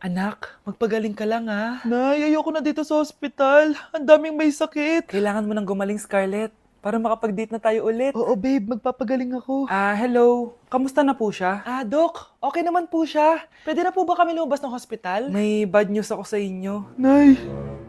Anak, magpagaling ka lang ha. Nay, ayoko na dito sa ospital. Ang daming may sakit. Kailangan mo nang gumaling, Scarlett, para makapag-date na tayo ulit. Oo, babe. Magpapagaling ako. Hello. Kamusta na po siya? Doc. Okay naman po siya. Pwede na po ba kami lumabas ng hospital? May bad news ako sa inyo. Nay,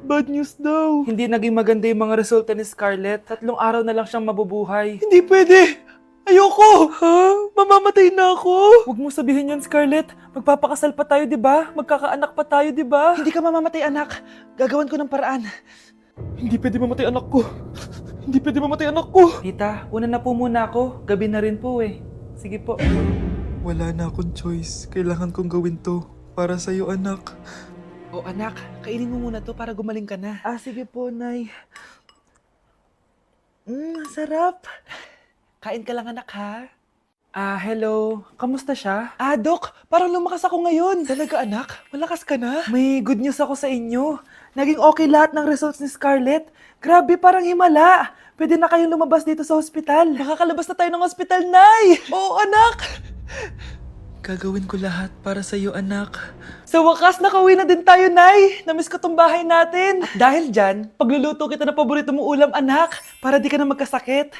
bad news daw. Hindi naging maganda yung mga resulta ni Scarlett. 3 araw na lang siyang mabubuhay. Hindi pwede! Ayoko! Ha? Mamamatay na ako! Huwag mo sabihin yun, Scarlett. Magpapakasal pa tayo, di ba? Magkakaanak pa tayo, di ba? Hindi ka mamamatay, anak. Gagawan ko ng paraan. Hindi pwede mamatay anak ko. Hindi pwede mamatay anak ko. Tita, una na po muna ako. Gabi na rin po eh. Sige po. Wala na akong choice. Kailangan kong gawin to. Para sa'yo, anak. O anak, kainin mo muna to para gumaling ka na. Sige po, Nay. Sarap. Kain ka lang, anak, ha? Hello. Kamusta siya? Doc, parang lumakas ako ngayon. Talaga, anak? Malakas ka na? May good news ako sa inyo. Naging okay lahat ng results ni Scarlett. Grabe, parang himala. Pwede na kayong lumabas dito sa hospital. Makakalabas na tayo ng hospital, Nay! Oo, anak! Gagawin ko lahat para sa'yo, anak. Sa wakas, nakauwi na din tayo, Nay. Namiss ko tong bahay natin. At dahil dyan, pagluluto kita ng paborito mong ulam, anak, para di ka na magkasakit.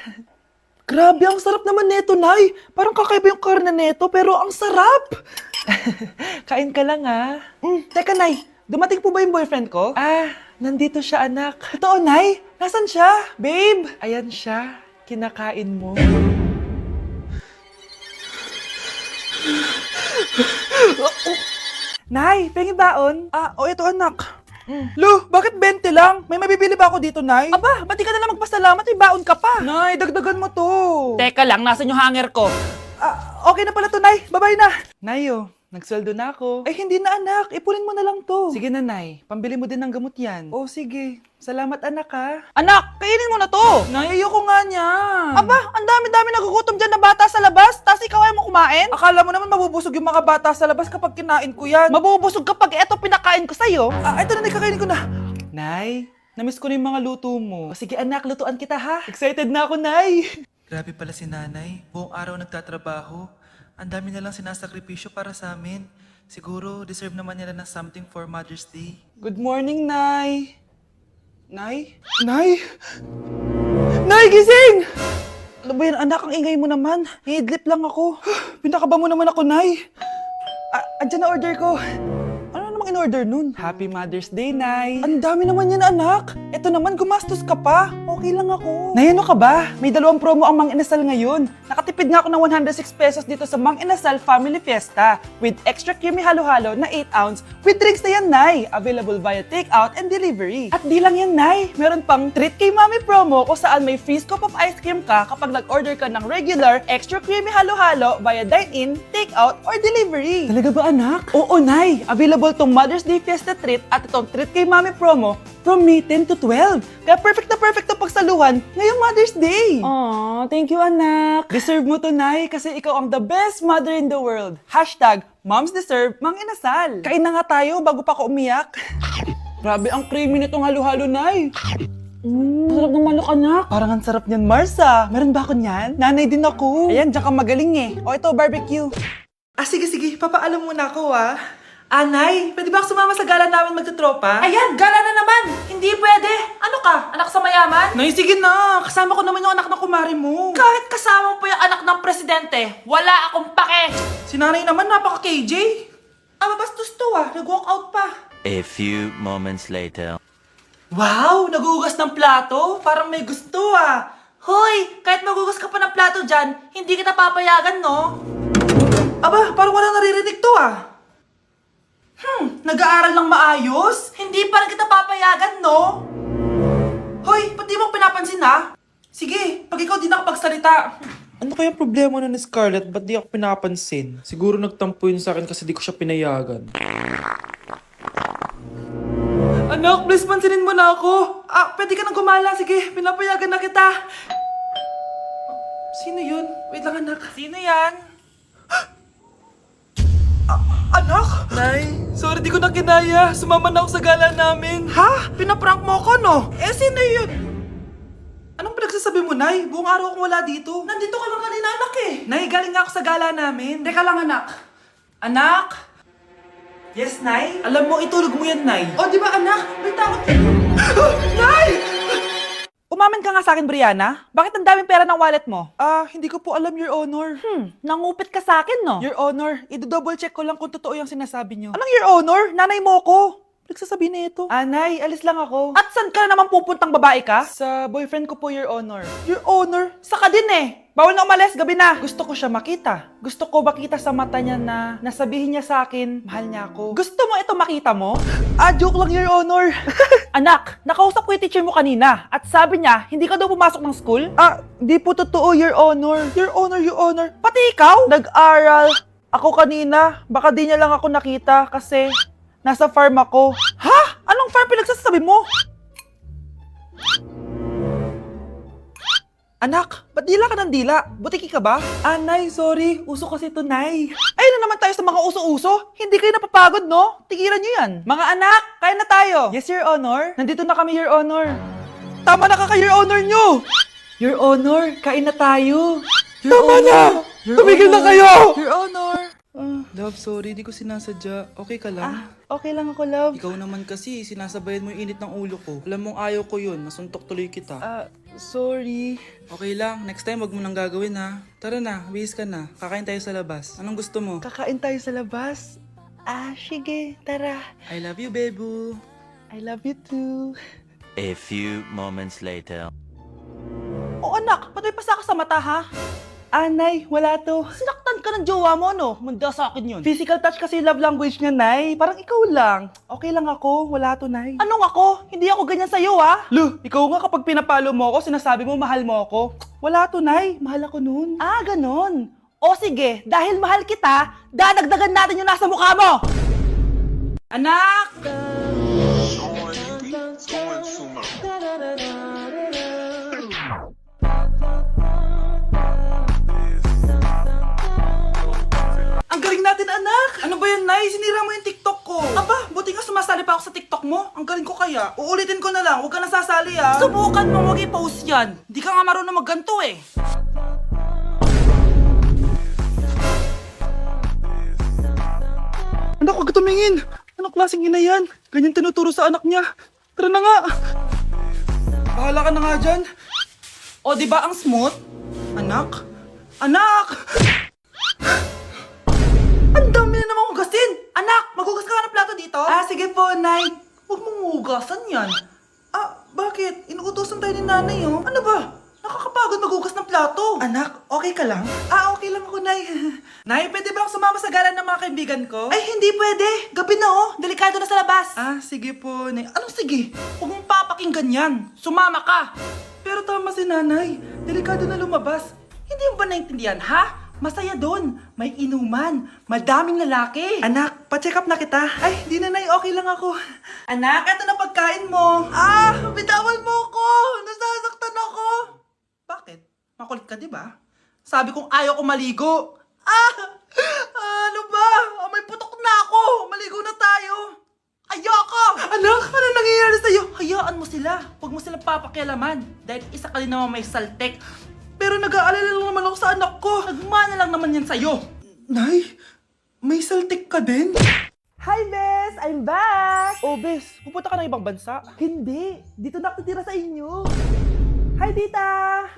Grabe, ang sarap naman neto, Nay. Parang kakaiba yung karne neto, pero ang sarap. Kain ka lang, ha? Teka, Nay. Dumating po ba yung boyfriend ko? Nandito siya, anak. Totoo, Nay? Nasaan siya? Babe! Ayan siya. Kinakain mo. Nay, pengi baon? Ito, anak. Lu, bakit 20 lang? May mabibili ba ako dito, Nay? Aba, ba't di ka na lang magpasalamat? May baon ka pa. Nay, dagdagan mo to. Teka lang, nasan yung hanger ko? Okay na pala to, Nay. Bye-bye na. Nayo, nagsweldo na ako. Hindi na, anak. Ipunin mo na lang to. Sige na, Nay. Pambili mo din ng gamot yan. Sige. Salamat, anak, ha. Anak, kainin mo na to! Nay, ayoko nga niyan. Aba, ang dami-dami nagugutom dyan na bata sa labas, tas ikaw ay mo kumain? Akala mo naman mabubusog yung mga bata sa labas kapag kinain ko yan. Mabubusog kapag eto pinakain ko sa'yo. Ito na, kakainin ko na. Nay, namiss ko na yung mga luto mo. Sige, anak, lutuan kita, ha. Excited na ako, Nay. Grabe pala si nanay. Buong araw nagtatrabaho. Ang dami na lang sinasakripisyo para sa amin. Siguro, deserve naman nila ng something for Mother's Day. Good morning, Nay. Nay? Nay? Nay, gising! Ano ba yan, anak? Ang ingay mo naman. Hihidlip lang ako. Pinakaba mo naman ako, Nay. Andyan na order ko. Ano namang in-order nun? Happy Mother's Day, Nay. Ang dami naman yan, anak. Ito naman, gumastos ka pa. Okay lang ako. Nay, ano ka ba? May 2 promo ang Mang Inasal ngayon. Nakatipid nga ako ng 106 pesos dito sa Mang Inasal Family Fiesta with extra creamy halo-halo na 8 ounce with drinks na yan, Nay. Available via takeout and delivery. At di lang yan, Nay. Meron pang Treat kay Mami promo kung saan may free scoop of ice cream ka kapag nag-order ka ng regular extra creamy halo-halo via dine-in, takeout, or delivery. Talaga ba, anak? Oo, Nay. Available tong Mother's Day Fiesta Treat at itong Treat kay Mami promo from May 10 to 12. Kaya perfect na pagsaluhan ngayong Mother's Day. Aw, thank you, anak. Deserve mo to, Nay, kasi ikaw ang the best mother in the world. #Moms deserve Mang Inasal. Kain na nga tayo bago pa ako umiyak. Grabe ang creamy nitong halo-halo, Nay. Sarap ng manok, anak. Parang ang sarap niyan, Marsa. Meron ba ako niyan? Nanay din ako. Ayan, diyan ka magaling eh. Ito, barbecue. Sige. Papaalam muna ako, Nay, pwede ba ako sumama sa gala namin magtutropa? Ayan, gala na naman! Hindi pwede! Ano ka, anak sa mayaman? Nay, sige na. Kasama ko naman yung anak ng kumari mo. Kahit kasama mo pa yung anak ng presidente, wala akong pake! Si nanay naman, napaka-KJ. Bastos to nag-walk out pa. A few moments later. Wow, nagugas ng plato. Parang may gusto Hoy, kahit magugas ka pa ng plato dyan, hindi kita papayagan, no? Parang wala naririnig to Nag-aaral ng maayos? Hindi pa rin kita papayagan, no? Hoy, ba't di mo pinapansin Sige, pag ikaw di nakapagsalita. Ano kaya problema na ni Scarlett? Ba't di ako pinapansin? Siguro nagtampo yun sa akin kasi di ko siya pinayagan. Anak, please pansinin mo na ako. Pwede ka nang gumala. Sige, pinapayagan na kita. Sino yun? Wait lang, anak. Sino yan? Anak? Nay, sorry di ko na kinaya. Sumama na ako sa gala namin. Pinaprank mo ako, no? Sino yun? Anong pinagsasabi mo, Nay? Buong araw akong wala dito. Nandito ka lang kanina, anak Nay, galing nga ako sa gala namin. Teka lang, anak. Anak? Yes, Nay? Alam mo, itulog mo yan, Nay. O, di ba anak? May takot ka. Umamin ka nga sa akin, Brianna. Bakit ang daming pera ng wallet mo? Hindi ko po alam, Your Honor. Nangupit ka sa akin, no? Your Honor, i-double check ko lang kung totoo yung sinasabi niyo. Anong Your Honor? Nanay mo ko. Nagsasabi na ito. Nay, alis lang ako. At saan ka na naman pupuntang babae ka? Sa boyfriend ko po, Your Honor. Your Honor? Saka din eh. Bawal na umalis, gabi na. Gusto ko siya makita. Gusto ko makita sa mata niya na nasabihin niya sa akin, mahal niya ako. Gusto mo ito makita mo? Joke lang, Your Honor. Anak, nakausap ko yung teacher mo kanina at sabi niya, hindi ka daw pumasok ng school? Di po totoo, Your Honor. Your Honor, Your Honor. Pati ikaw? Nag-aral. Ako kanina, baka di niya lang ako nakita kasi nasa farm ako. Ha? Anong farm pinagsasabi mo? Anak, ba't dila ka ng dila? Butiki ka ba? Nay, sorry. Uso kasi to, Nay. Ayun na naman tayo sa mga uso-uso. Hindi kayo napapagod, no? Tigilan nyo yan. Mga anak, kain na tayo. Yes, Your Honor. Nandito na kami, Your Honor. Tama na ka, Your Honor nyo. Your Honor, kain na tayo. Tama na! Tumigil na kayo! Your Honor! Love, sorry, di ko sinasadya. Okay ka lang? Okay lang ako, love. Ikaw naman kasi, sinasabayan mo yung init ng ulo ko. Alam mong ayaw ko yun, nasuntok tuloy kita. Sorry. Okay lang, next time wag mo nang gagawin ha. Tara na, bihis ka na. Kakain tayo sa labas. Anong gusto mo? Kakain tayo sa labas. Sige, tara. I love you, Bebu. I love you too. A few moments later. Anak, ba't may pasa ka sa mata, ha? Nay, wala to. Sinaktan ka ng jowa mo, no? Manda sa akin yun. Physical touch kasi love language niya, Nay. Parang ikaw lang. Okay lang ako, wala to, Nay. Anong ako? Hindi ako ganyan sa'yo, ha? Ikaw nga kapag pinapalo mo ako, sinasabi mo mahal mo ako. Wala to, Nay. Mahal ako noon. Ganon. O sige, dahil mahal kita, dadagdagan natin yung nasa mukha mo! Anak! Ang galing natin, anak! Ano ba yan, Nay? Sinira mo yung TikTok ko. Aba, buti nga sumasali pa ako sa TikTok mo. Ang galing ko kaya. Uulitin ko na lang. Huwag ka nasasali, ah. Subukan mo mag-i-post yan. Di ka nga marunong magganto, eh. Anak, huwag ka tumingin. Anong klaseng ina yan? Ganyan tinuturo sa anak niya. Tara na nga. Bahala ka na nga dyan. O, di ba ang smooth? Anak? Anak! Ang dami na namang hugasin! Anak, maghugas ka nga ng plato dito? Sige po, Nay. Huwag mong hugasan yan. Bakit? Inuutosan tayo ni Nanay, oh. Ano ba? Nakakapagod maghugas ng plato. Anak, okay ka lang? Okay lang ako, Nay. Nay, pwede ba akong sumama sa gala ng mga kaibigan ko? Ay, hindi pwede. Gabi na, oh. Delikado na sa labas. Sige po, Nay. Anong sige? Huwag mong papakinggan yan. Sumama ka. Pero tama si Nanay. Delikado na lumabas. Hindi mo ba naintindihan, ha? Masaya doon. May inuman. Madaming lalaki. Anak, pa-check up na kita. Ay, di na, Nay. Okay lang ako. Anak, eto na pagkain mo. Bitawan mo ko. Nasasaktan ako. Bakit? Makulit ka, di ba? Sabi kong ayaw ko maligo. Ano ba? May putok na ako. Maligo na tayo. Ayoko! Anak, ano nangyayari sa'yo? Hayaan mo sila. Huwag mo silang papakialaman. Dahil isa ka din naman may saltek. Pero nag-aalala lang naman ako sa anak ko. Nagmana lang naman yan sa'yo. Nay, may saltik ka din? Hi, Bes! I'm back! Oh, Bes, pupunta ka ng ibang bansa? Hindi. Dito na ako titira sa inyo. Hi, tita!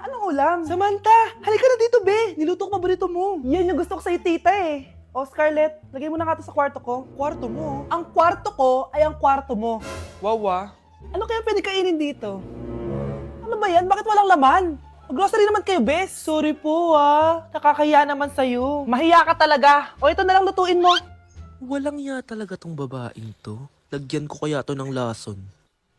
Anong ulam? Samantha, halika na dito, be. Niluto ko paborito mo. Yan yung gusto ko sa'yo, tita, eh. Oh, Scarlett, lagay mo na nga ito sa kwarto ko. Kwarto mo? Ang kwarto ko ay ang kwarto mo. Wawa. Ano kaya pwede kainin dito? Ano ba yan? Bakit walang laman? Grocery naman kayo, Bes. Sorry po, Nakakahiya naman sa'yo. Mahiya ka talaga. O, ito na lang lutuin mo. Walang ya talaga tong babaeng to. Lagyan ko kaya to ng lason.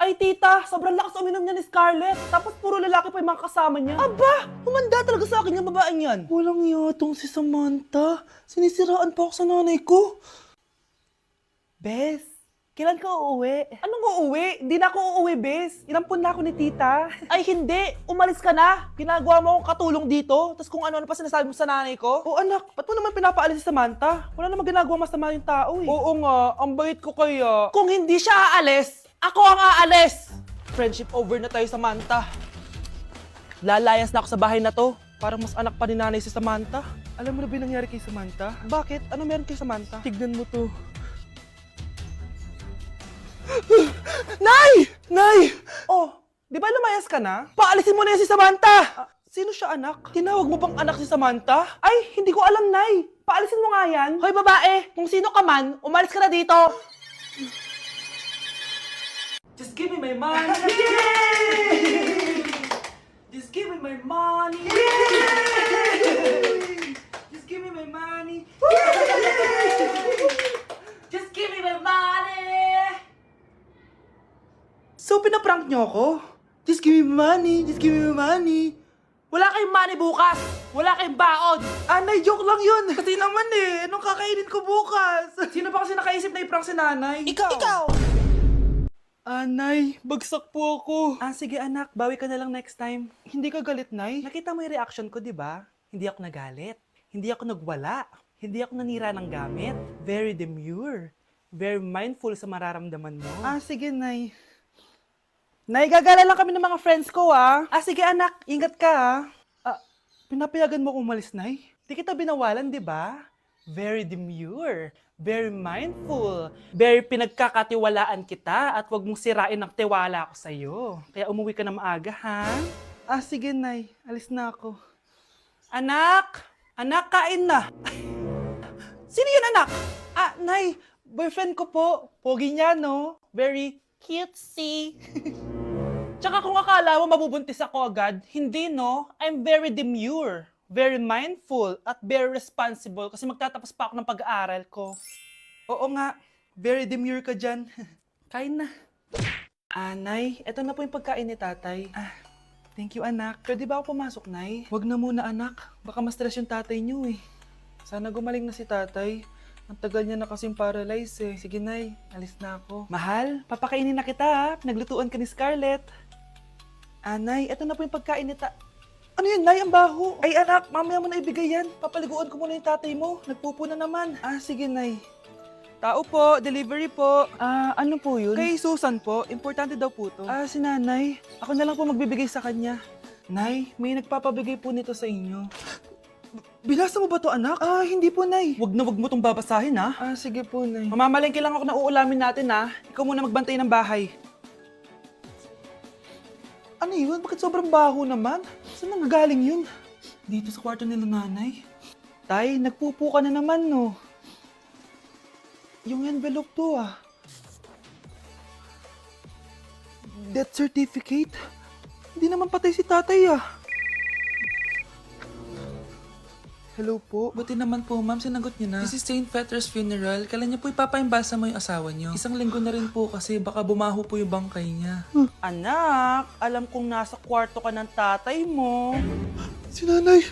Ay, tita, sobrang lakas uminom niya ni Scarlett. Tapos puro lalaki pa yung mga kasama niya. Aba, humanda talaga sa akin yung babaeng yan. Walang yatong si Samantha. Sinisiraan pa ako sa nanay ko. Bes, kailan ka uuwi? Anong uuwi? Hindi na ako uuwi, Bes. Inampun na ako ni tita. Ay, hindi. Umalis ka na. Ginagawa mo akong katulong dito. Tapos kung ano-ano pa sinasabi mo sa nanay ko. O anak, ba't mo naman pinapaalis si Samantha? Wala naman ginagawa masama yung tao eh. Oo nga, ang bait ko kaya. Kung hindi siya aalis, ako ang aalis. Friendship over na tayo, Samantha. Lalayas na ako sa bahay na to. Parang mas anak pa ni nanay si Samantha. Alam mo na ba yung nangyari kay Samantha? Bakit? Ano meron kay Samantha? Tignan mo to. Nay! Nay! Oh, di ba lumayas ka na? Paalisin mo na yan si Samantha! Sino siya, anak? Tinawag mo bang anak si Samantha? Ay, hindi ko alam, Nay. Paalisin mo nga yan. Hoy, babae, kung sino ka man, umalis ka na dito. Just give me my money. Yay! Just give me my money. Yay! Just give me my money. Just give me my money. So, pinaprank nyo ako? Just give me my money. Just give me my money. Wala kayong money bukas! Wala kayong baon! Nay, joke lang yun. Kasi naman anong kakainin ko bukas? Sino ba kasi nakaisip na i-prank si nanay? Ikaw! Nay, bagsak po ako. Sige anak, bawi ka na lang next time. Hindi ka galit, Nay? Nakita mo yung reaction ko, di ba? Hindi ako nagalit. Hindi ako nagwala. Hindi ako nanira ng gamit. Very demure. Very mindful sa mararamdaman mo. Sige, Nay. Nay, gagala lang kami ng mga friends ko, sige anak, ingat ka, Pinapayagan mo kong umalis, Nay? Di kita binawalan, di ba? Very demure, very mindful, very pinagkakatiwalaan kita at wag mong sirain ang tiwala ko sa'yo. Kaya umuwi ka na maaga, ha? Sige, Nay. Alis na ako. Anak! Anak, kain na! Sino yun, anak? Nay, boyfriend ko po. Pogi niya, no? Very cutesy. Tsaka kung akala mo mabubuntis ako agad, hindi no. I'm very demure, very mindful, at very responsible kasi magtatapos pa ako ng pag-aaral ko. Oo nga. Very demure ka dyan. Kain na. Nay, eto na po yung pagkain ni tatay. Thank you, anak. Pwede ba ako pumasok, Nay? Wag na muna, anak. Baka ma-stress yung tatay niyo, eh. Sana gumaling na si tatay. Ang tagal niya na kasing paralyzed, eh. Sige, Nay. Alis na ako. Mahal, papakainin na kita ha. Pinaglutuan ka ni Scarlett. Nay, eto na po yung pagkain ni Ano yun, Nay? Ang baho. Ay, anak, mamaya mo na ibigay yan. Papaliguan ko muna yung tatay mo. Nagpupo na naman. Sige, Nay. Tao po, delivery po. Ano po yun? Kay Susan po. Importante daw po to. Si nanay. Ako na lang po magbibigay sa kanya. Nay, may nagpapabigay po nito sa inyo. Binasa mo ba to, anak? Hindi po, Nay. Wag na wag mo tong babasahin ha. Sige po, Nay. Mamamalengke lang ako na uulamin natin ha. Ikaw muna magbantay ng bahay. Ano yun? Bakit sobrang baho naman? Saan nanggagaling yun? Dito sa kwarto nila nanay. Tay, nagpupo ka na naman, no? Yung envelope to, Death certificate? Hindi naman patay si tatay, Hello po. Buti naman po, ma'am, sinagot niyo na. This is St. Peter's Funeral. Kailan niyo po ipapaimbalsa mo yung asawa niyo? Isang linggo na rin po kasi baka bumaho po yung bangkay niya. Anak, alam kong nasa kwarto ka ng tatay mo. Si nanay!